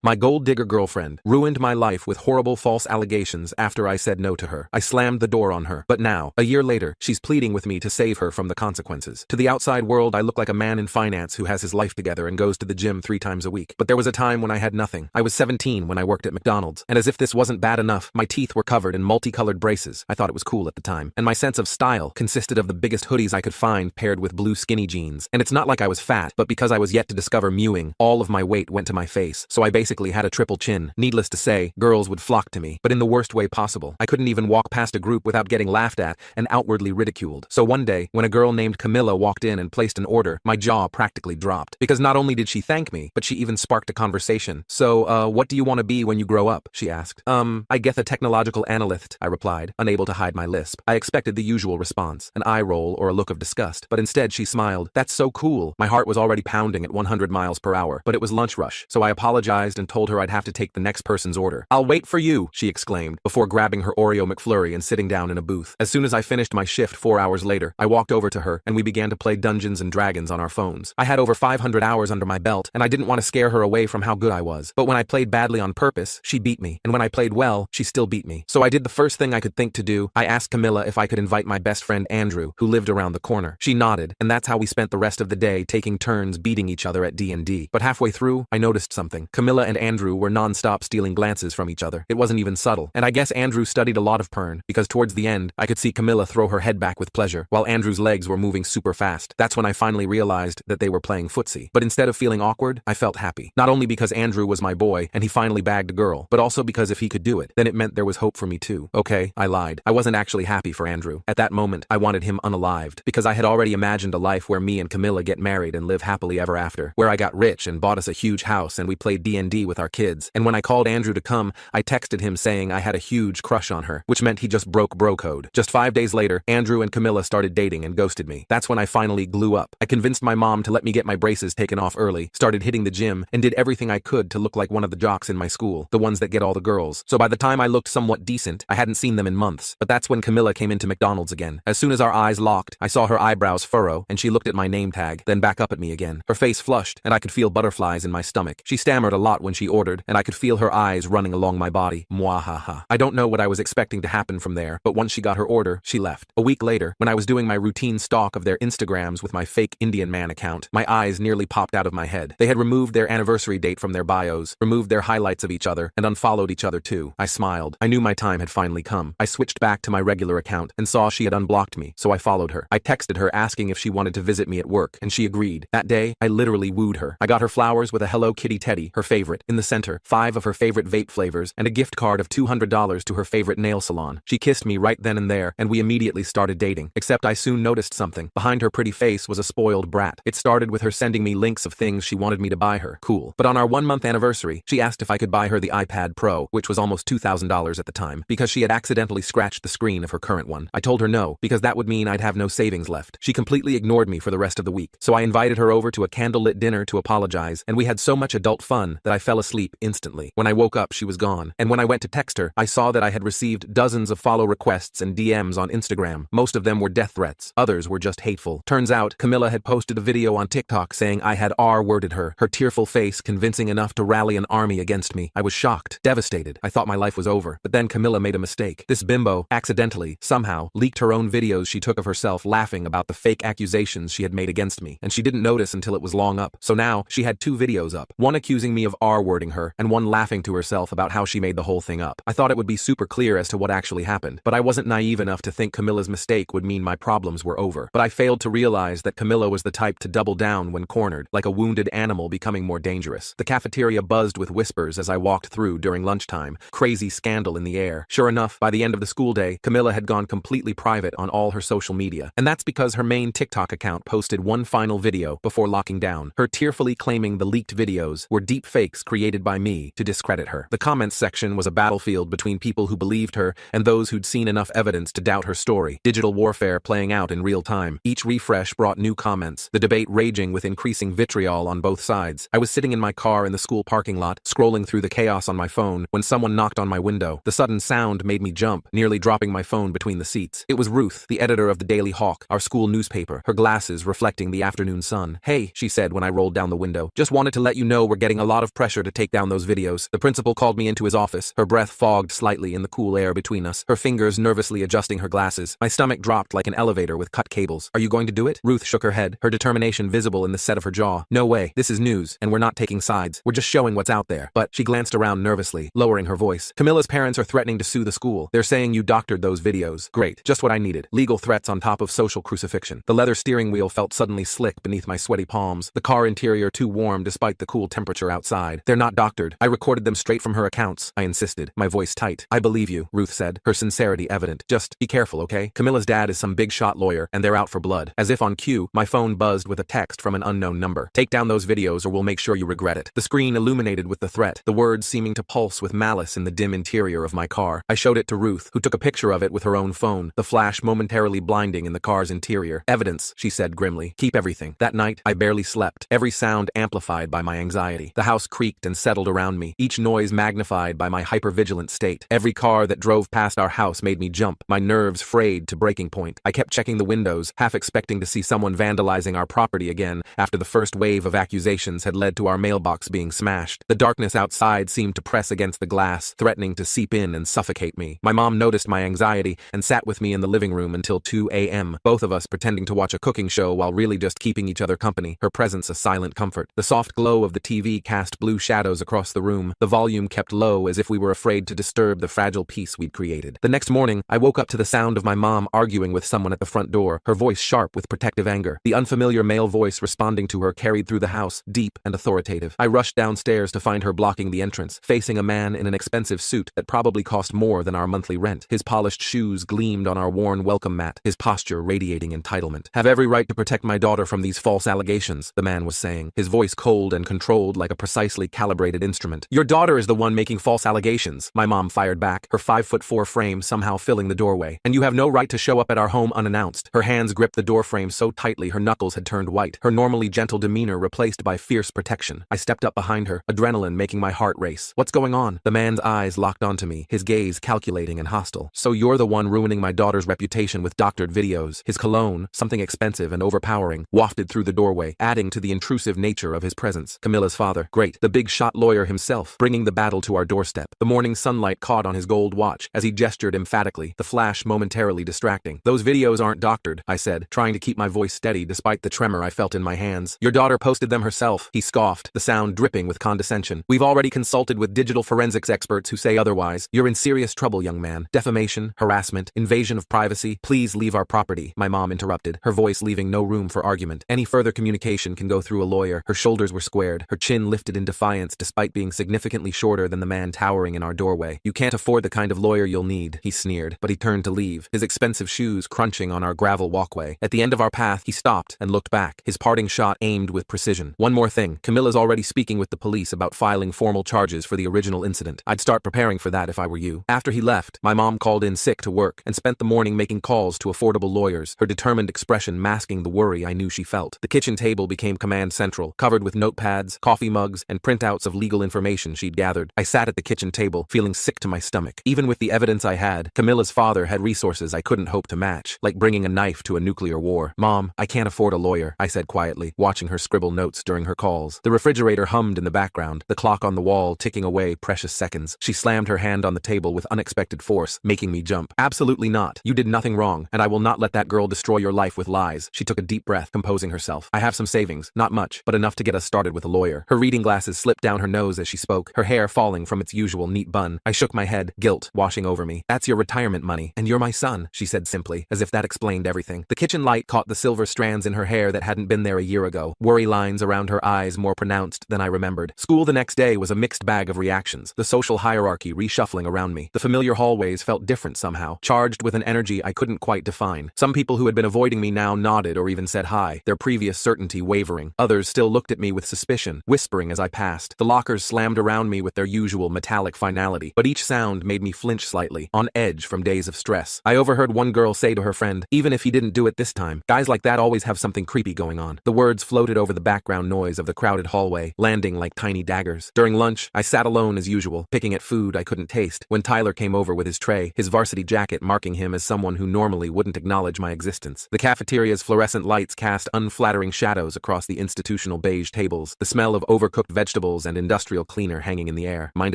My gold digger girlfriend ruined my life with horrible false allegations after I said no to her. I slammed the door on her. But now, a year later, she's pleading with me to save her from the consequences. To the outside world, I look like a man in finance who has his life together and goes to the gym 3 times a week. But there was a time when I had nothing. I was 17 when I worked at McDonald's. And as if this wasn't bad enough, my teeth were covered in multicolored braces. I thought it was cool at the time. And my sense of style consisted of the biggest hoodies I could find paired with blue skinny jeans. And it's not like I was fat, but because I was yet to discover mewing, all of my weight went to my face. So I basically had a triple chin. Needless to say, girls would flock to me, but in the worst way possible. I couldn't even walk past a group without getting laughed at and outwardly ridiculed. So one day, when a girl named Camilla walked in and placed an order, my jaw practically dropped. Because not only did she thank me, but she even sparked a conversation. So, what do you want to be when you grow up? She asked. I guess a technological analyst, I replied, unable to hide my lisp. I expected the usual response, an eye roll or a look of disgust, but instead she smiled. That's so cool. My heart was already pounding at 100 miles per hour, but it was lunch rush, so I apologized and told her I'd have to take the next person's order. I'll wait for you, she exclaimed, before grabbing her Oreo McFlurry and sitting down in a booth. As soon as I finished my shift 4 hours later, I walked over to her and we began to play Dungeons and Dragons on our phones. I had over 500 hours under my belt and I didn't want to scare her away from how good I was. But when I played badly on purpose, she beat me. And when I played well, she still beat me. So I did the first thing I could think to do. I asked Camilla if I could invite my best friend Andrew, who lived around the corner. She nodded, and that's how we spent the rest of the day taking turns beating each other at D&D. But halfway through, I noticed something. Camilla and Andrew were non-stop stealing glances from each other. It wasn't even subtle. And I guess Andrew studied a lot of porn, because towards the end, I could see Camilla throw her head back with pleasure, while Andrew's legs were moving super fast. That's when I finally realized that they were playing footsie. But instead of feeling awkward, I felt happy. Not only because Andrew was my boy, and he finally bagged a girl, but also because if he could do it, then it meant there was hope for me too. Okay, I lied. I wasn't actually happy for Andrew. At that moment, I wanted him unalived, because I had already imagined a life where me and Camilla get married and live happily ever after, where I got rich and bought us a huge house and we played D&D with our kids. And when I called Andrew to come, I texted him saying I had a huge crush on her, which meant he just broke bro code. Just 5 days later, Andrew and Camilla started dating and ghosted me. That's when I finally blew up. I convinced my mom to let me get my braces taken off early, started hitting the gym, and did everything I could to look like one of the jocks in my school, the ones that get all the girls. So by the time I looked somewhat decent, I hadn't seen them in months. But that's when Camilla came into McDonald's again. As soon as our eyes locked, I saw her eyebrows furrow, and she looked at my name tag, then back up at me again. Her face flushed, and I could feel butterflies in my stomach. She stammered a lot when she ordered, and I could feel her eyes running along my body. Mwahaha. I don't know what I was expecting to happen from there, but once she got her order, she left. A week later, when I was doing my routine stalk of their Instagrams with my fake Indian man account, my eyes nearly popped out of my head. They had removed their anniversary date from their bios, removed their highlights of each other, and unfollowed each other too. I smiled. I knew my time had finally come. I switched back to my regular account and saw she had unblocked me, so I followed her. I texted her asking if she wanted to visit me at work, and she agreed. That day, I literally wooed her. I got her flowers with a Hello Kitty teddy, her favorite, in the center, 5 of her favorite vape flavors, and a gift card of $200 to her favorite nail salon. She kissed me right then and there, and we immediately started dating. Except I soon noticed something. Behind her pretty face was a spoiled brat. It started with her sending me links of things she wanted me to buy her. Cool. But on our 1-month anniversary, she asked if I could buy her the iPad Pro, which was almost $2,000 at the time, because she had accidentally scratched the screen of her current one. I told her no, because that would mean I'd have no savings left. She completely ignored me for the rest of the week, so I invited her over to a candlelit dinner to apologize, and we had so much adult fun that I fell asleep instantly. When I woke up, she was gone, and when I went to text her, I saw that I had received dozens of follow requests and DMs on Instagram. Most of them were death threats. Others were just hateful. Turns out, Camilla had posted a video on TikTok saying I had R-worded her tearful face convincing enough to rally an army against me. I was shocked, devastated. I thought my life was over. But then Camilla made a mistake. This bimbo, accidentally, somehow, leaked her own videos she took of herself laughing about the fake accusations she had made against me, and she didn't notice until it was long up. So now, she had 2 videos up, one accusing me of R-wording her, and one laughing to herself about how she made the whole thing up. I thought it would be super clear as to what actually happened, but I wasn't naive enough to think Camilla's mistake would mean my problems were over. But I failed to realize that Camilla was the type to double down when cornered, like a wounded animal becoming more dangerous. The cafeteria buzzed with whispers as I walked through during lunchtime, crazy scandal in the air. Sure enough, by the end of the school day, Camilla had gone completely private on all her social media, and that's because her main TikTok account posted one final video before locking down, her tearfully claiming the leaked videos were deep fakes created by me to discredit her. The comments section was a battlefield between people who believed her and those who'd seen enough evidence to doubt her story. Digital warfare playing out in real time. Each refresh brought new comments, the debate raging with increasing vitriol on both sides. I was sitting in my car in the school parking lot, scrolling through the chaos on my phone, when someone knocked on my window. The sudden sound made me jump, nearly dropping my phone between the seats. It was Ruth, the editor of the Daily Hawk, our school newspaper, her glasses reflecting the afternoon sun. "Hey," she said when I rolled down the window. "Just wanted to let you know we're getting a lot of pressure pressure to take down those videos. The principal called me into his office, her breath fogged slightly in the cool air between us, her fingers nervously adjusting her glasses. My stomach dropped like an elevator with cut cables. Are you going to do it? Ruth shook her head, her determination visible in the set of her jaw. No way. This is news, and we're not taking sides. We're just showing what's out there. But she glanced around nervously, lowering her voice. Camilla's parents are threatening to sue the school. They're saying you doctored those videos. Great. Just what I needed. Legal threats on top of social crucifixion. The leather steering wheel felt suddenly slick beneath my sweaty palms, the car interior too warm despite the cool temperature outside. They're not doctored. I recorded them straight from her accounts, I insisted, my voice tight. I believe you, Ruth said, her sincerity evident. Just be careful, okay? Camilla's dad is some big shot lawyer, and they're out for blood. As if on cue, my phone buzzed with a text from an unknown number. Take down those videos or we'll make sure you regret it. The screen illuminated with the threat, the words seeming to pulse with malice in the dim interior of my car. I showed it to Ruth, who took a picture of it with her own phone, the flash momentarily blinding in the car's interior. Evidence, she said grimly. Keep everything. That night, I barely slept, every sound amplified by my anxiety. The house creaked and settled around me, each noise magnified by my hypervigilant state. Every car that drove past our house made me jump, my nerves frayed to breaking point. I kept checking the windows, half expecting to see someone vandalizing our property again after the first wave of accusations had led to our mailbox being smashed. The darkness outside seemed to press against the glass, threatening to seep in and suffocate me. My mom noticed my anxiety and sat with me in the living room until 2 a.m., both of us pretending to watch a cooking show while really just keeping each other company, her presence a silent comfort. The soft glow of the TV cast blue shadows across the room, the volume kept low as if we were afraid to disturb the fragile peace we'd created. The next morning, I woke up to the sound of my mom arguing with someone at the front door, her voice sharp with protective anger. The unfamiliar male voice responding to her carried through the house, deep and authoritative. I rushed downstairs to find her blocking the entrance, facing a man in an expensive suit that probably cost more than our monthly rent. His polished shoes gleamed on our worn welcome mat, his posture radiating entitlement. Have every right to protect my daughter from these false allegations, the man was saying, his voice cold and controlled like a precisely calibrated instrument. Your daughter is the one making false allegations, my mom fired back, her 5'4" frame somehow filling the doorway. And you have no right to show up at our home unannounced. Her hands gripped the doorframe so tightly her knuckles had turned white, her normally gentle demeanor replaced by fierce protection. I stepped up behind her, adrenaline making my heart race. What's going on? The man's eyes locked onto me, his gaze calculating and hostile. So you're the one ruining my daughter's reputation with doctored videos. His cologne, something expensive and overpowering, wafted through the doorway, adding to the intrusive nature of his presence. Camilla's father, great, the big shot lawyer himself, bringing the battle to our doorstep. The morning sunlight caught on his gold watch as he gestured emphatically, the flash momentarily distracting. Those videos aren't doctored, I said, trying to keep my voice steady despite the tremor I felt in my hands. Your daughter posted them herself, he scoffed, the sound dripping with condescension. We've already consulted with digital forensics experts who say otherwise. You're in serious trouble, young man. Defamation, harassment, invasion of privacy. Please leave our property, my mom interrupted, her voice leaving no room for argument. Any further communication can go through a lawyer. Her shoulders were squared, her chin lifted in defiance despite being significantly shorter than the man towering in our doorway. You can't afford the kind of lawyer you'll need, he sneered, but he turned to leave, his expensive shoes crunching on our gravel walkway. At the end of our path, he stopped and looked back, his parting shot aimed with precision. One more thing, Camilla's already speaking with the police about filing formal charges for the original incident. I'd start preparing for that if I were you. After he left, my mom called in sick to work and spent the morning making calls to affordable lawyers, her determined expression masking the worry I knew she felt. The kitchen table became command central, covered with notepads, coffee mugs, and printouts of legal information she'd gathered. I sat at the kitchen table, feeling sick to my stomach. Even with the evidence I had, Camilla's father had resources I couldn't hope to match, like bringing a knife to a nuclear war. Mom, I can't afford a lawyer, I said quietly, watching her scribble notes during her calls. The refrigerator hummed in the background, the clock on the wall ticking away precious seconds. She slammed her hand on the table with unexpected force, making me jump. Absolutely not. You did nothing wrong, and I will not let that girl destroy your life with lies. She took a deep breath, composing herself. I have some savings, not much, but enough to get us started with a lawyer. Her reading glasses slipped down her nose as she spoke, her hair falling from its usual neat bun. I shook my head, guilt washing over me. That's your retirement money, and you're my son, she said simply, as if that explained everything. The kitchen light caught the silver strands in her hair that hadn't been there a year ago, worry lines around her eyes more pronounced than I remembered. School the next day was a mixed bag of reactions, the social hierarchy reshuffling around me. The familiar hallways felt different somehow, charged with an energy I couldn't quite define. Some people who had been avoiding me now nodded or even said hi, their previous certainty wavering. Others still looked at me with suspicion, whispering as I passed. The lockers slammed around me with their usual metallic finality, but each sound made me flinch slightly, on edge from days of stress. I overheard one girl say to her friend, even if he didn't do it this time, guys like that always have something creepy going on. The words floated over the background noise of the crowded hallway, landing like tiny daggers. During lunch, I sat alone as usual, picking at food I couldn't taste, when Tyler came over with his tray, his varsity jacket marking him as someone who normally wouldn't acknowledge my existence. The cafeteria's fluorescent lights cast unflattering shadows across the institutional beige tables, the smell of overcooked vegetables vegetables and industrial cleaner hanging in the air. Mind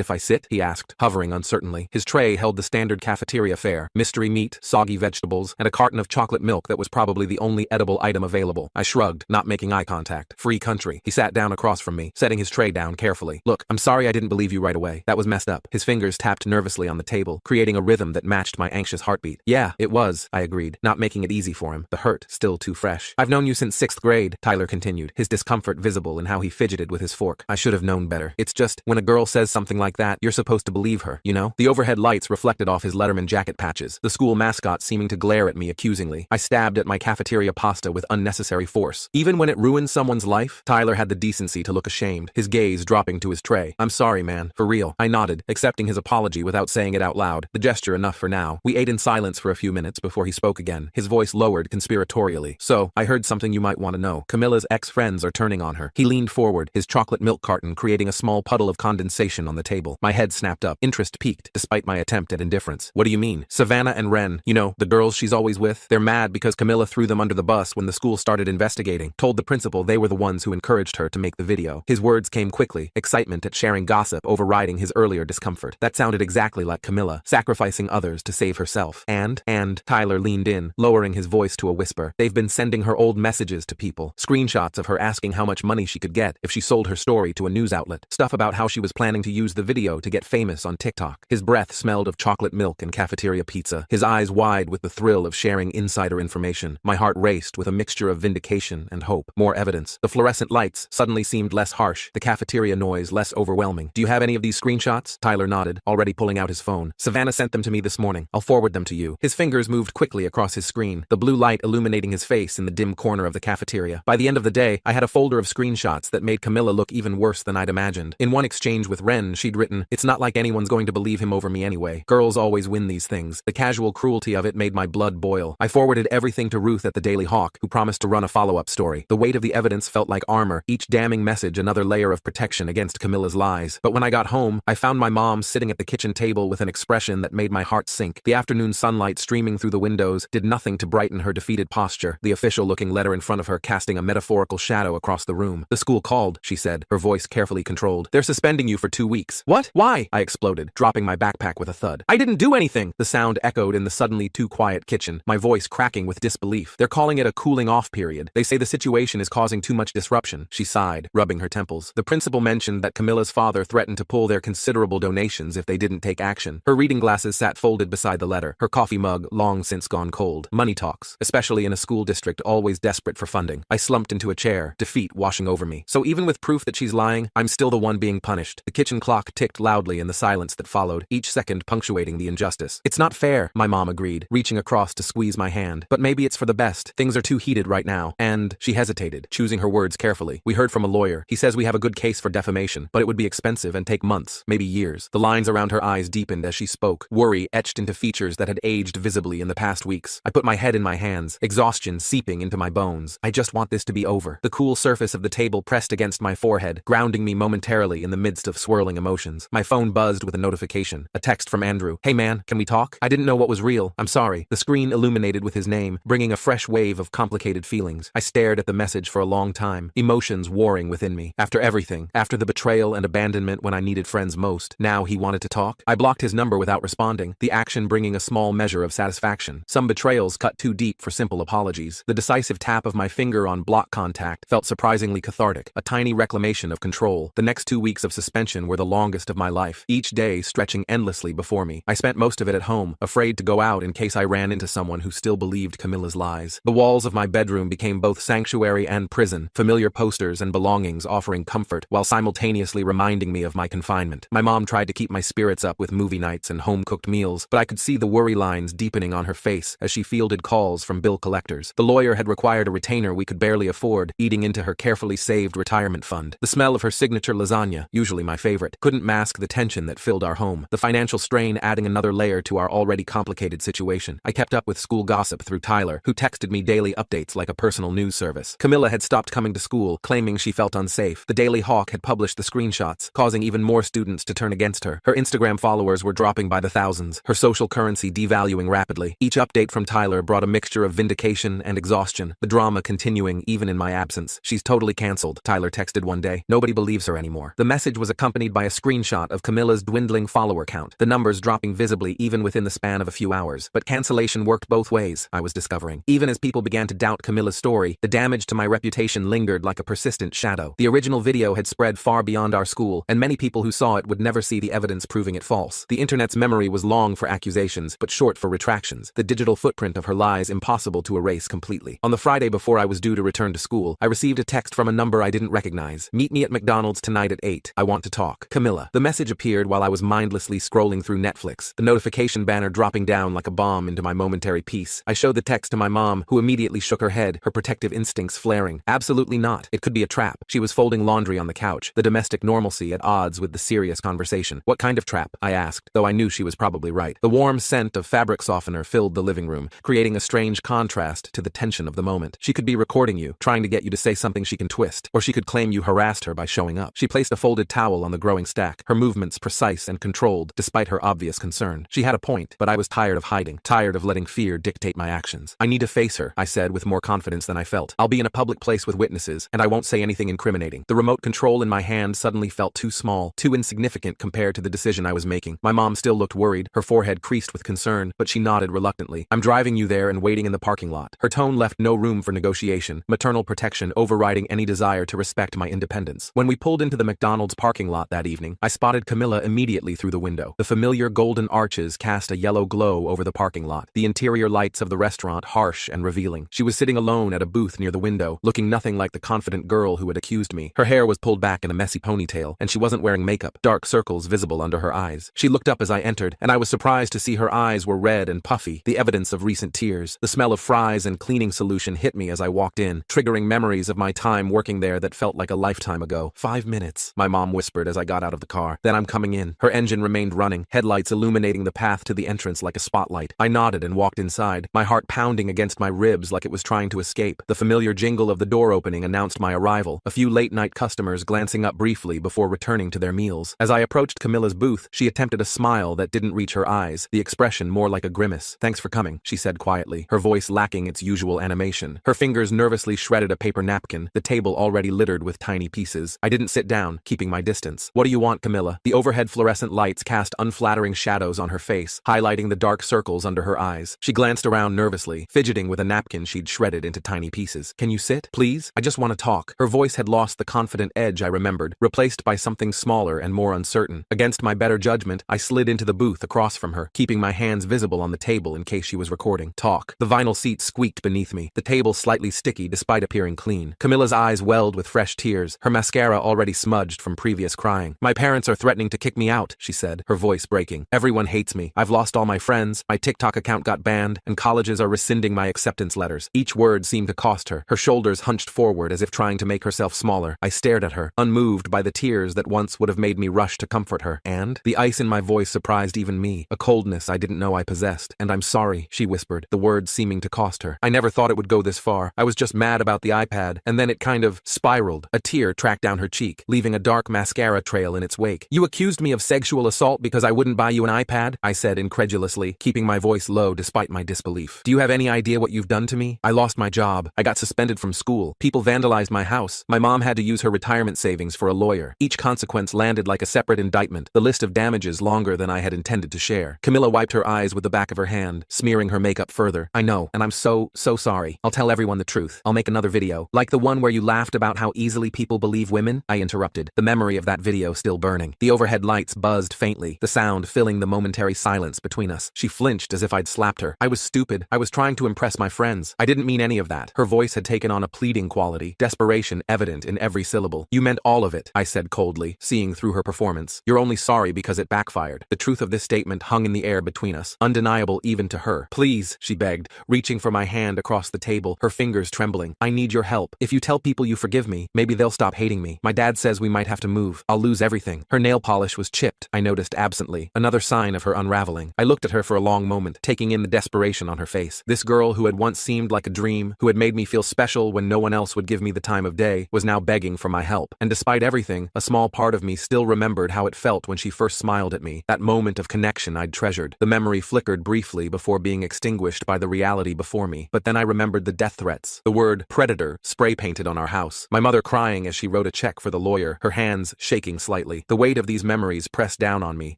if I sit? He asked, hovering uncertainly. His tray held the standard cafeteria fare: mystery meat, soggy vegetables, and a carton of chocolate milk that was probably the only edible item available. I shrugged, not making eye contact. Free country. He sat down across from me, setting his tray down carefully. Look, I'm sorry I didn't believe you right away. That was messed up. His fingers tapped nervously on the table, creating a rhythm that matched my anxious heartbeat. Yeah, it was, I agreed, not making it easy for him, the hurt still too fresh. I've known you since 6th grade, Tyler continued, his discomfort visible in how he fidgeted with his fork. I should have known better. It's just, when a girl says something like that, you're supposed to believe her, you know? The overhead lights reflected off his Letterman jacket patches, the school mascot seeming to glare at me accusingly. I stabbed at my cafeteria pasta with unnecessary force. Even when it ruins someone's life, Tyler had the decency to look ashamed, his gaze dropping to his tray. I'm sorry, man, for real. I nodded, accepting his apology without saying it out loud, the gesture enough for now. We ate in silence for a few minutes before he spoke again, his voice lowered conspiratorially. So, I heard something you might want to know. Camilla's ex-friends are turning on her. He leaned forward, his chocolate milk carton creating a small puddle of condensation on the table. My head snapped up, interest peaked, despite my attempt at indifference. What do you mean? Savannah and Ren, you know, the girls she's always with, they're mad because Camilla threw them under the bus when the school started investigating, told the principal they were the ones who encouraged her to make the video. His words came quickly, excitement at sharing gossip overriding his earlier discomfort. That sounded exactly like Camilla, sacrificing others to save herself. And, Tyler leaned in, lowering his voice to a whisper. They've been sending her old messages to people, screenshots of her asking how much money she could get if she sold her story to a news outlet, stuff about how she was planning to use the video to get famous on TikTok. His breath smelled of chocolate milk and cafeteria pizza, his eyes wide with the thrill of sharing insider information. My heart raced with a mixture of vindication and hope. More evidence. The fluorescent lights suddenly seemed less harsh, the cafeteria noise less overwhelming. Do you have any of these screenshots? Tyler nodded, already pulling out his phone. Savannah sent them to me this morning. I'll forward them to you. His fingers moved quickly across his screen, the blue light illuminating his face in the dim corner of the cafeteria. By the end of the day, I had a folder of screenshots that made Camilla look even worse than I'd imagined. In one exchange with Ren, she'd written, "It's not like anyone's going to believe him over me anyway. Girls always win these things." The casual cruelty of it made my blood boil. I forwarded everything to Ruth at the Daily Hawk, who promised to run a follow-up story. The weight of the evidence felt like armor, each damning message another layer of protection against Camilla's lies. But when I got home, I found my mom sitting at the kitchen table with an expression that made my heart sink. The afternoon sunlight streaming through the windows did nothing to brighten her defeated posture, the official-looking letter in front of her casting a metaphorical shadow across the room. "The school called," she said, her voice carefully controlled. "They're suspending you for 2 weeks." "What? Why?" I exploded, dropping my backpack with a thud. "I didn't do anything!" The sound echoed in the suddenly too quiet kitchen, my voice cracking with disbelief. "They're calling it a cooling-off period. They say the situation is causing too much disruption." She sighed, rubbing her temples. "The principal mentioned that Camilla's father threatened to pull their considerable donations if they didn't take action." Her reading glasses sat folded beside the letter, her coffee mug long since gone cold. Money talks, especially in a school district always desperate for funding. I slumped into a chair, defeat washing over me. So even with proof that she's lying, I'm still the one being punished. The kitchen clock ticked loudly in the silence that followed, each second punctuating the injustice. "It's not fair," my mom agreed, reaching across to squeeze my hand. "But maybe it's for the best. Things are too heated right now. And," she hesitated, choosing her words carefully, "we heard from a lawyer. He says we have a good case for defamation, but it would be expensive and take months, maybe years." The lines around her eyes deepened as she spoke, worry etched into features that had aged visibly in the past weeks. I put my head in my hands, exhaustion seeping into my bones. I just want this to be over. The cool surface of the table pressed against my forehead, grounding me momentarily in the midst of swirling emotions. My phone buzzed with a notification, a text from Andrew. "Hey man, can we talk? I didn't know what was real. I'm sorry." The screen illuminated with his name, bringing a fresh wave of complicated feelings. I stared at the message for a long time, emotions warring within me. After everything, after the betrayal and abandonment when I needed friends most, now he wanted to talk? I blocked his number without responding, the action bringing a small measure of satisfaction. Some betrayals cut too deep for simple apologies. The decisive tap of my finger on block contact felt surprisingly cathartic, a tiny reclamation of control. The next 2 weeks of suspension were the longest of my life, each day stretching endlessly before me. I spent most of it at home, afraid to go out in case I ran into someone who still believed Camilla's lies. The walls of my bedroom became both sanctuary and prison, familiar posters and belongings offering comfort while simultaneously reminding me of my confinement. My mom tried to keep my spirits up with movie nights and home-cooked meals, but I could see the worry lines deepening on her face as she fielded calls from bill collectors. The lawyer had required a retainer we could barely afford, eating into her carefully saved retirement fund. The smell of her signature lasagna, usually my favorite, couldn't mask the tension that filled our home, the financial strain adding another layer to our already complicated situation. I kept up with school gossip through Tyler, who texted me daily updates like a personal news service. Camilla had stopped coming to school, claiming she felt unsafe. The Daily Hawk had published the screenshots, causing even more students to turn against her. Her Instagram followers were dropping by the thousands, her social currency devaluing rapidly. Each update from Tyler brought a mixture of vindication and exhaustion, the drama continuing even in my absence. "She's totally canceled," Tyler texted one day. "Nobody believes her anymore. The message was accompanied by a screenshot of Camilla's dwindling follower count, the numbers dropping visibly even within the span of a few hours. But cancellation worked both ways, I was discovering. Even as people began to doubt Camilla's story, the damage to my reputation lingered like a persistent shadow. The original video had spread far beyond our school, and many people who saw it would never see the evidence proving it false. The internet's memory was long for accusations, but short for retractions. The digital footprint of her lies impossible to erase completely. On the Friday before I was due to return to school, I received a text from a number I didn't recognize. "Meet me at McDonald's tonight at 8. I want to talk. Camilla." The message appeared while I was mindlessly scrolling through Netflix, the notification banner dropping down like a bomb into my momentary peace. I showed the text to my mom, who immediately shook her head, her protective instincts flaring. Absolutely not. It could be a trap. She was folding laundry on the couch, the domestic normalcy at odds with the serious conversation. "What kind of trap?" I asked, though I knew she was probably right. The warm scent of fabric softener filled the living room, creating a strange contrast to the tension of the moment. "She could be recording you, trying to get you to say something she can twist, or she could claim you harassed her by showing up." She placed a folded towel on the growing stack, her movements precise and controlled, despite her obvious concern. She had a point, but I was tired of hiding, tired of letting fear dictate my actions. "I need to face her," I said with more confidence than I felt. "I'll be in a public place with witnesses, and I won't say anything incriminating." The remote control in my hand suddenly felt too small, too insignificant compared to the decision I was making. My mom still looked worried, her forehead creased with concern, but she nodded reluctantly. "I'm driving you there and waiting in the parking lot." Her tone left no room for negotiation, maternal protection overriding any desire to respect my independence. When we pulled into the McDonald's parking lot that evening, I spotted Camilla immediately through the window. The familiar golden arches cast a yellow glow over the parking lot, the interior lights of the restaurant harsh and revealing. She was sitting alone at a booth near the window, looking nothing like the confident girl who had accused me. Her hair was pulled back in a messy ponytail, and she wasn't wearing makeup, dark circles visible under her eyes. She looked up as I entered, and I was surprised to see her eyes were red and puffy, the evidence of recent tears. The smell of fries and cleaning solution hit me as I walked in, triggering memories of my time working there that felt like a lifetime ago. 5 minutes, my mom whispered as I got out of the car. "Then I'm coming in." Her engine remained running, headlights illuminating the path to the entrance like a spotlight. I nodded and walked inside, my heart pounding against my ribs like it was trying to escape. The familiar jingle of the door opening announced my arrival, a few late-night customers glancing up briefly before returning to their meals. As I approached Camilla's booth, she attempted a smile that didn't reach her eyes, the expression more like a grimace. "Thanks for coming," she said quietly, her voice lacking its usual animation. Her fingers nervously shredded a paper napkin, the table already littered with tiny pieces. I didn't sit down, keeping my distance. "What do you want, Camilla?" The overhead fluorescent lights cast unflattering shadows on her face, highlighting the dark circles under her eyes. She glanced around nervously, fidgeting with a napkin she'd shredded into tiny pieces. "Can you sit, please? I just want to talk." Her voice had lost the confident edge I remembered, replaced by something smaller and more uncertain. Against my better judgment, I slid into the booth across from her, keeping my hands visible on the table in case she was recording. "Talk." The vinyl seat squeaked beneath me, the table slightly sticky despite appearing clean. Camilla's eyes welled with fresh tears, her mascara already smudged from previous crying. "My parents are threatening to kick me out," she said, her voice breaking. "Everyone hates me. I've lost all my friends, my TikTok account got banned, and colleges are rescinding my acceptance letters." Each word seemed to cost her, her shoulders hunched forward as if trying to make herself smaller. I stared at her, unmoved by the tears that once would have made me rush to comfort her. "And?" The ice in my voice surprised even me, a coldness I didn't know I possessed. "And I'm sorry," she whispered, the words seeming to cost her. "I never thought it would go this far. I was just mad about the iPad, and then it kind of spiraled." A tear tracked down her cheek, leaving a dark mascara trail in its wake. "You accused me of sexual assault because I wouldn't buy you an iPad?" I said incredulously, keeping my voice low despite my disbelief. "Do you have any idea what you've done to me? I lost my job. I got suspended from school. People vandalized my house. My mom had to use her retirement savings for a lawyer. Each consequence landed like a separate indictment, the list of damages longer than I had intended to share." Camilla wiped her eyes with the back of her hand, smearing her makeup further. "I know, and I'm so sorry. I'll tell everyone the truth. I'll make another video. Like the one where you laughed about how easily people believe women?" I interrupted, the memory of that video still burning. The overhead lights buzzed faintly, the sound filling the momentary silence between us. She flinched as if I'd slapped her. "I was stupid. I was trying to impress my friends. I didn't mean any of that." Her voice had taken on a pleading quality, desperation evident in every syllable. "You meant all of it," I said coldly, seeing through her performance. "You're only sorry because it backfired." The truth of this statement hung in the air between us, undeniable even to her. "Please," she begged, reaching for my hand across the table, her fingers trembling. "I need your help. If you tell people you forgive me, maybe they'll stop hating me. My dad says we might have to move. I'll lose everything." Her nail polish was chipped, I noticed absently, another sign of her unraveling. I looked at her for a long moment, taking in the desperation on her face. This girl who had once seemed like a dream, who had made me feel special when no one else would give me the time of day, was now begging for my help. And despite everything, a small part of me still remembered how it felt when she first smiled at me, that moment of connection I'd treasured. The memory flickered briefly before being extinguished by the reality before me. But then I remembered the death threats, the word predator spray painted on our house, my mother crying as she wrote a check check for the lawyer, her hands shaking slightly. The weight of these memories pressed down on me,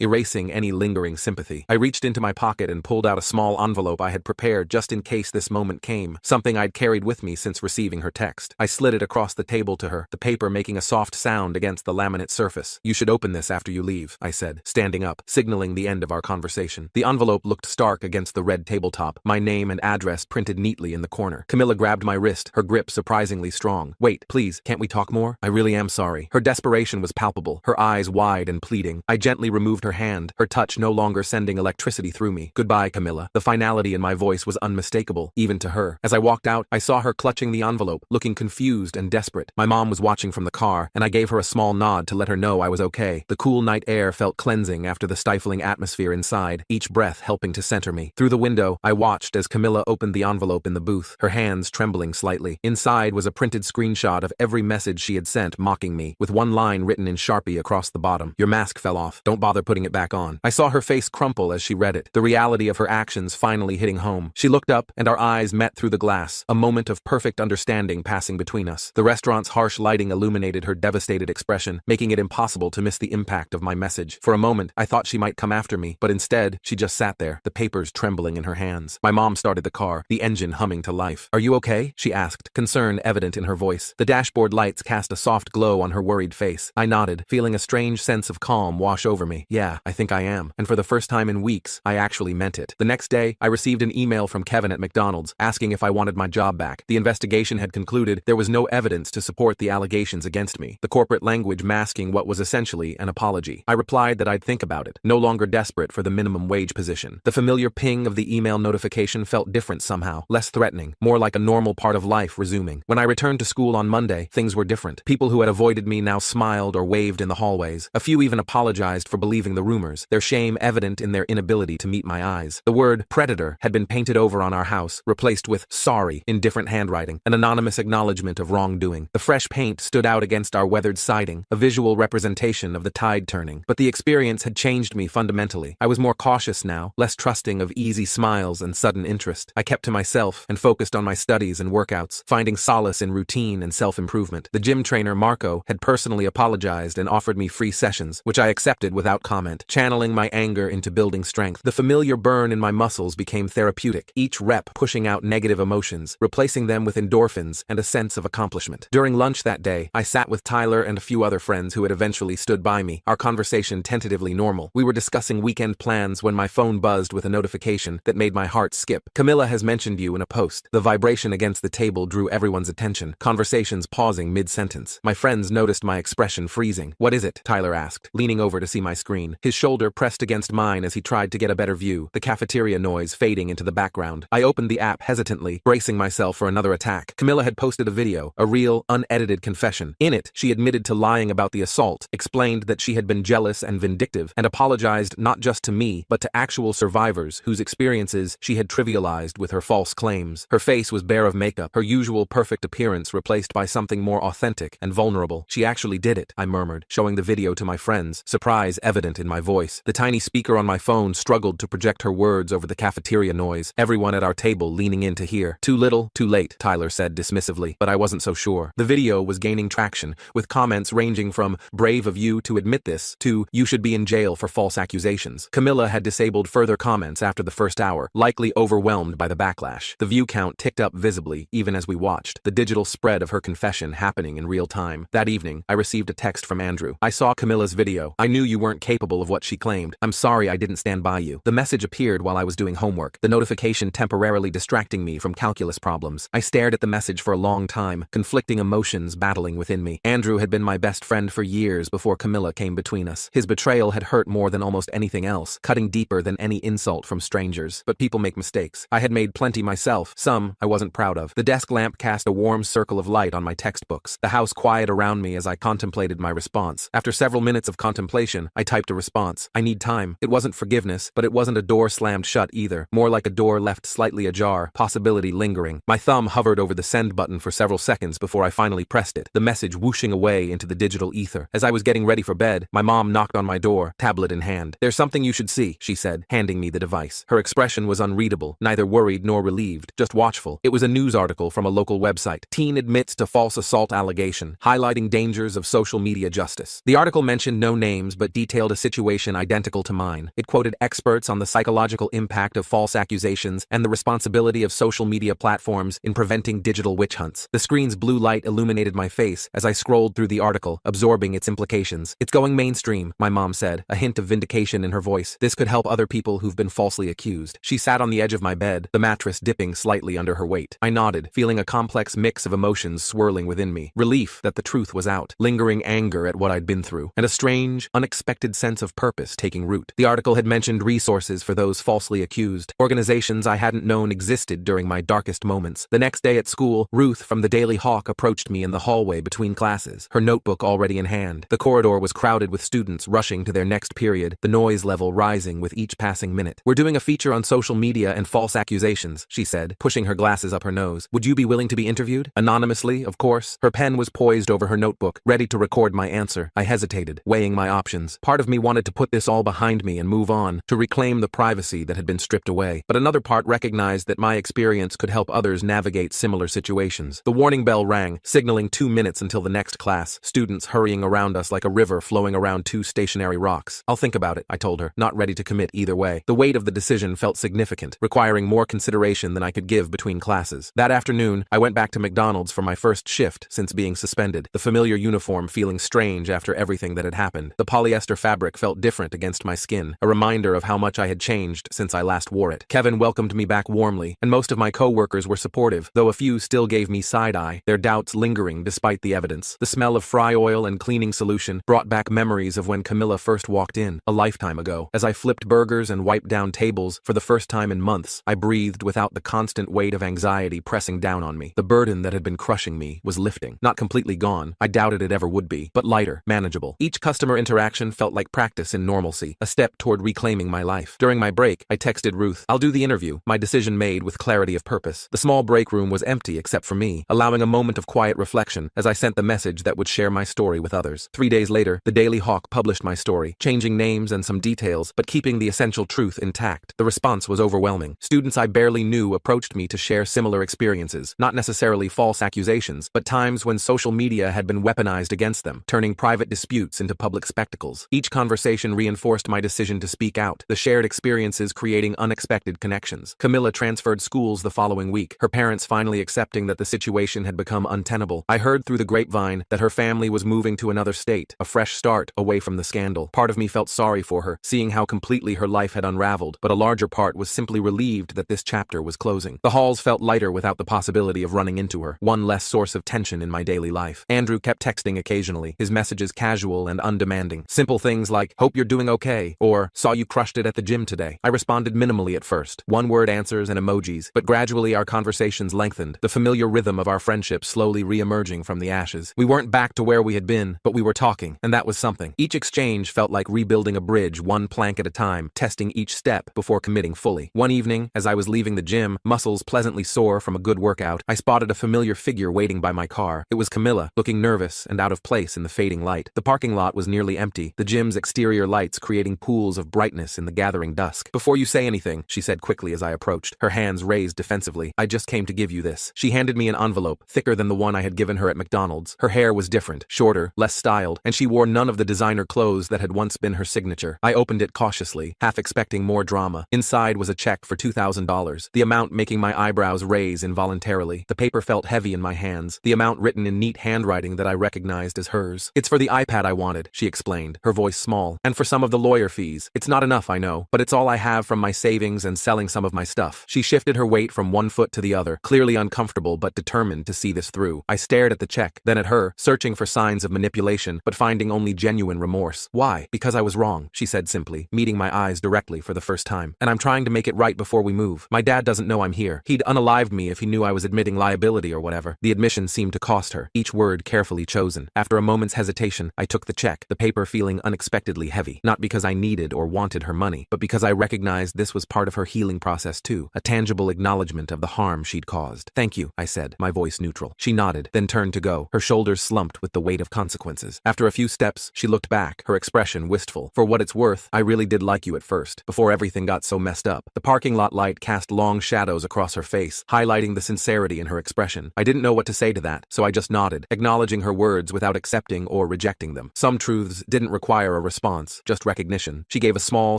erasing any lingering sympathy. I reached into my pocket and pulled out a small envelope I had prepared just in case this moment came, something I'd carried with me since receiving her text. I slid it across the table to her, the paper making a soft sound against the laminate surface. "You should open this after you leave," I said, standing up, signaling the end of our conversation. The envelope looked stark against the red tabletop, my name and address printed neatly in the corner. Camilla grabbed my wrist, her grip surprisingly strong. "Wait, please, can't we talk more? I really am sorry." Her desperation was palpable, her eyes wide and pleading. I gently removed her hand, her touch no longer sending electricity through me. "Goodbye, Camilla." The finality in my voice was unmistakable, even to her. As I walked out, I saw her clutching the envelope, looking confused and desperate. My mom was watching from the car, and I gave her a small nod to let her know I was okay. The cool night air felt cleansing after the stifling atmosphere inside, each breath helping to center me. Through the window, I watched as Camilla opened the envelope in the booth, her hands trembling slightly. Inside was a printed screenshot of every message she had sent, mocking me, with one line written in Sharpie across the bottom. "Your mask fell off. Don't bother putting it back on." I saw her face crumple as she read it, the reality of her actions finally hitting home. She looked up, and our eyes met through the glass, a moment of perfect understanding passing between us. The restaurant's harsh lighting illuminated her devastated expression, making it impossible to miss the impact of my message. For a moment, I thought she might come after me, but instead, she just sat there, the papers trembling in her hands. My mom started the car, the engine humming to life. "Are you okay?" she asked, concern evident in her voice. The dashboard lights cast a soft glow on her worried face. I nodded, feeling a strange sense of calm wash over me. "Yeah, I think I am." And for the first time in weeks, I actually meant it. The next day, I received an email from Kevin at McDonald's, asking if I wanted my job back. The investigation had concluded there was no evidence to support the allegations against me, the corporate language masking what was essentially an apology. I replied that I'd think about it, no longer desperate for the minimum wage position. The familiar ping of the email notification felt different somehow, less threatening, more like a normal part of life resuming. When I returned to school on Monday, things were different. People who had avoided me now smiled or waved in the hallways. A few even apologized for believing the rumors, their shame evident in their inability to meet my eyes. The word predator had been painted over on our house, replaced with sorry in different handwriting, an anonymous acknowledgement of wrongdoing. The fresh paint stood out against our weathered siding, a visual representation of the tide turning. But the experience had changed me fundamentally. I was more cautious now, less trusting of easy smiles and sudden interest. I kept to myself and focused on my studies and workouts, finding solace in routine and self-improvement. The gym trainer, Marco, had personally apologized and offered me free sessions, which I accepted without comment, channeling my anger into building strength. The familiar burn in my muscles became therapeutic, each rep pushing out negative emotions, replacing them with endorphins and a sense of accomplishment. During lunch that day, I sat with Tyler and a few other friends who had eventually stood by me, our conversation tentatively normal. We were discussing weekend plans when my phone buzzed with a notification that made my heart skip. "Camilla has mentioned you in a post." The vibration against the table drew everyone's attention, conversations pausing mid-sentence. My friends noticed my expression freezing. "What is it?" Tyler asked, leaning over to see my screen. His shoulder pressed against mine as he tried to get a better view, the cafeteria noise fading into the background. I opened the app hesitantly, bracing myself for another attack. Camilla had posted a video, a real, unedited confession. In it, she admitted to lying about the assault, explained that she had been jealous and vindictive, and apologized not just to me, but to actual survivors whose experiences she had trivialized with her false claims. Her face was bare of makeup, her usual perfect appearance replaced by something more authentic and vulnerable. "She actually did it," I murmured, showing the video to my friends, surprise evident in my voice. The tiny speaker on my phone struggled to project her words over the cafeteria noise, everyone at our table leaning in to hear. "Too little, too late," Tyler said dismissively, but I wasn't so sure. The video was gaining traction, with comments ranging from "brave of you to admit this" to "you should be in jail for false accusations." Camilla had disabled further comments after the first hour, likely overwhelmed by the backlash. The view count ticked up visibly, even as we watched, the digital spread of her confession happening in real time. That evening, I received a text from Andrew. "I saw Camilla's video. I knew you weren't capable of what she claimed. I'm sorry I didn't stand by you." The message appeared while I was doing homework, the notification temporarily distracting me from calculus problems. I stared at the message for a long time, conflicting emotions battling within me. Andrew had been my best friend for years before Camilla came between us. His betrayal had hurt more than almost anything else, cutting deeper than any insult from strangers. But people make mistakes. I had made plenty myself, some I wasn't proud of. The desk lamp cast a warm circle of light on my textbooks, the house quiet around me as I contemplated my response. After several minutes of contemplation, I typed a response. "I need time." It wasn't forgiveness, but it wasn't a door slammed shut either, more like a door left slightly ajar, possibility lingering. My thumb hovered over the send button for several seconds before I finally pressed it, the message whooshing away into the digital ether. As I was getting ready for bed, my mom knocked on my door, tablet in hand. "There's something you should see," she said, handing me the device. Her expression was unreadable, neither worried nor relieved, just watchful. It was a news article from a local website. "Teen admits to false assault allegation. highlighting dangers of social media justice. The article mentioned no names but detailed a situation identical to mine. It quoted experts on the psychological impact of false accusations and the responsibility of social media platforms in preventing digital witch hunts. The screen's blue light illuminated my face as I scrolled through the article, absorbing its implications. "It's going mainstream," my mom said, a hint of vindication in her voice. "This could help other people who've been falsely accused." She sat on the edge of my bed, the mattress dipping slightly under her weight. I nodded, feeling a complex mix of emotions swirling within me. Relief that the truth was out, lingering anger at what I'd been through, and a strange, unexpected sense of purpose taking root. The article had mentioned resources for those falsely accused, organizations I hadn't known existed during my darkest moments. The next day at school, Ruth from the Daily Hawk approached me in the hallway between classes, her notebook already in hand. The corridor was crowded with students rushing to their next period, the noise level rising with each passing minute. "We're doing a feature on social media and false accusations," she said, pushing her glasses up her nose. "Would you be willing to be interviewed?" Anonymously, of course. Her pen was poised over her notebook, ready to record my answer. I hesitated, weighing my options. Part of me wanted to put this all behind me and move on, to reclaim the privacy that had been stripped away. But another part recognized that my experience could help others navigate similar situations. The warning bell rang, signaling 2 minutes until the next class, students hurrying around us like a river flowing around two stationary rocks. "I'll think about it," I told her, not ready to commit either way. The weight of the decision felt significant, requiring more consideration than I could give between classes. That afternoon, I went back to McDonald's for my first shift since being suspended, the familiar uniform feeling strange after everything that had happened. The polyester fabric felt different against my skin, a reminder of how much I had changed since I last wore it. Kevin welcomed me back warmly, and most of my co-workers were supportive, though a few still gave me side-eye, their doubts lingering despite the evidence. The smell of fry oil and cleaning solution brought back memories of when Camilla first walked in, a lifetime ago. As I flipped burgers and wiped down tables for the first time in months, I breathed without the constant weight of anxiety pressing down on me. The burden that had been crushing me was lifting. Not completely gone, I doubted it ever would be, but lighter, manageable. Each customer interaction felt like practice in normalcy, a step toward reclaiming my life. During my break, I texted Ruth, "I'll do the interview," my decision made with clarity of purpose. The small break room was empty except for me, allowing a moment of quiet reflection as I sent the message that would share my story with others. 3 days later, the Daily Hawk published my story, changing names and some details, but keeping the essential truth intact. The response was overwhelming. Students I barely knew approached me to share similar experiences, not necessarily false accusations, but times when social media had been weaponized against them, turning private disputes into public spectacles. Each conversation reinforced my decision to speak out, the shared experiences creating unexpected connections. Camilla transferred schools the following week, her parents finally accepting that the situation had become untenable. I heard through the grapevine that her family was moving to another state, a fresh start away from the scandal. Part of me felt sorry for her, seeing how completely her life had unraveled, but a larger part was simply relieved that this chapter was closing. The halls felt lighter without the possibility of running into her, one less source of tension in my daily life. Andrew kept texting occasionally, his messages casual and undemanding. Simple things like, "Hope you're doing okay," or "Saw you crushed it at the gym today." I responded minimally at first, one-word answers and emojis, but gradually our conversations lengthened, the familiar rhythm of our friendship slowly re-emerging from the ashes. We weren't back to where we had been, but we were talking, and that was something. Each exchange felt like rebuilding a bridge one plank at a time, testing each step before committing fully. One evening, as I was leaving the gym, muscles pleasantly sore from a good workout, I spotted a familiar figure waiting by my car. It was Camilla, looking nervous and out of place in the fading light. The parking lot was nearly empty, the gym's exterior lights creating pools of brightness in the gathering dusk. "Before you say anything," she said quickly as I approached, her hands raised defensively, "I just came to give you this." She handed me an envelope, thicker than the one I had given her at McDonald's. Her hair was different, shorter, less styled, and she wore none of the designer clothes that had once been her signature. I opened it cautiously, half expecting more drama. Inside was a check for $2,000, the amount making my eyebrows raise involuntarily. The paper felt heavy in my hands, the amount written in neat handwriting that I recognized as hers. "It's for the iPad I wanted," she explained, her voice small, "and for some of the lawyer fees. It's not enough, I know, but it's all I have from my savings and selling some of my stuff." She shifted her weight from one foot to the other, clearly uncomfortable but determined to see this through. I stared at the check, then at her, searching for signs of manipulation, but finding only genuine remorse. "Why?" "Because I was wrong," she said simply, meeting my eyes directly for the first time. "And I'm trying to make it right before we move. My dad doesn't know I'm here. He'd unalived me if he knew I was admitting liability or whatever." The admission seemed to cost her, each word carefully chosen. After a moment's hesitation, I took the check, the paper feeling unexpectedly heavy, not because I needed or wanted her money, but because I recognized this was part of her healing process too, a tangible acknowledgement of the harm she'd caused. "Thank you," I said, my voice neutral. She nodded, then turned to go, her shoulders slumped with the weight of consequences. After a few steps, she looked back, her expression wistful. "For what it's worth, I really did like you at first, before everything got so messed up." The parking lot light cast long shadows across her face, highlighting the sincerity in her expression. I didn't know what to say to that, so I just nodded, acknowledging her words without accepting or rejecting them. Some truths didn't require a response, just recognition. She gave a small,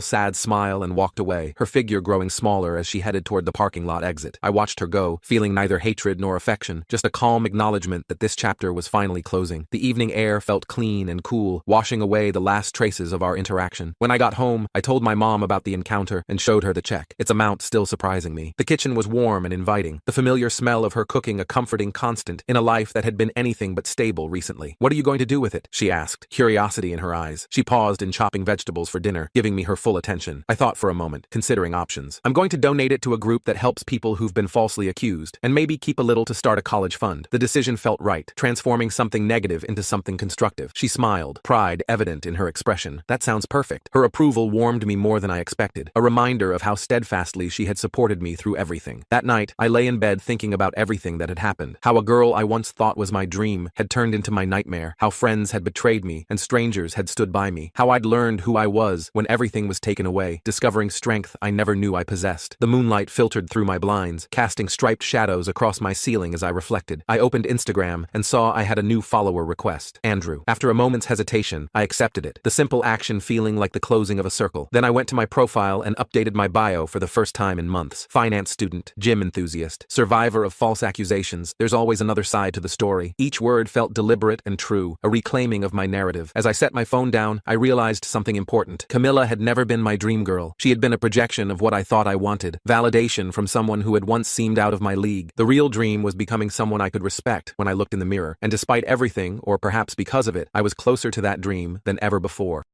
sad smile and walked away, her figure growing smaller as she headed toward the parking lot exit. I watched her go, feeling neither hatred nor affection, just a calm acknowledgement that this chapter was finally closing. The evening air felt clean and cool, washing away the last traces of our interaction. When I got home, I told my mom about the encounter and showed her the check, its amount still surprising me. The kitchen was warm and inviting, the familiar smell of her cooking a comforting constant in a life that had been anything but stable recently. "What are you going to do with it?" she asked, curiosity in her eyes. She paused in chopping vegetables for dinner, giving me her full attention. I thought for a moment, considering options. "I'm going to donate it to a group that helps people who've been falsely accused, and maybe keep a little to start a college fund." The decision felt right, transforming something negative into something constructive. She smiled, pride evident in her expression. "That sounds perfect." Her approval warmed me more than I expected, a reminder of how steadfastly she had supported me through everything. That night, I lay in bed thinking about everything that had happened. How a girl I once thought was my dream had turned into my nightmare. How friends had betrayed me and strangers had stood by me. How I'd learned who I was when everything was taken away, discovering strength I never knew I possessed. The moonlight filtered through my blinds, casting striped shadows across my ceiling as I reflected. I opened Instagram and saw I had a new follower request, Andrew. After a moment's hesitation, I accepted it, the simple action feeling like the closing of a circle. Then I went to my profile and updated my bio for the first time in months. Finance student, gym enthusiast, survivor of false accusations. There's always another side to the story. Each word felt deliberate and true, a reclaiming of my narrative. As I set my phone down, I realized something important. Camilla had never been my dream girl. She had been a projection of what I thought I wanted, validation from someone who had once seemed out of my league. The real dream was becoming someone I could respect when I looked in the mirror, and despite everything, or perhaps because of it, I was closer to that dream than ever before.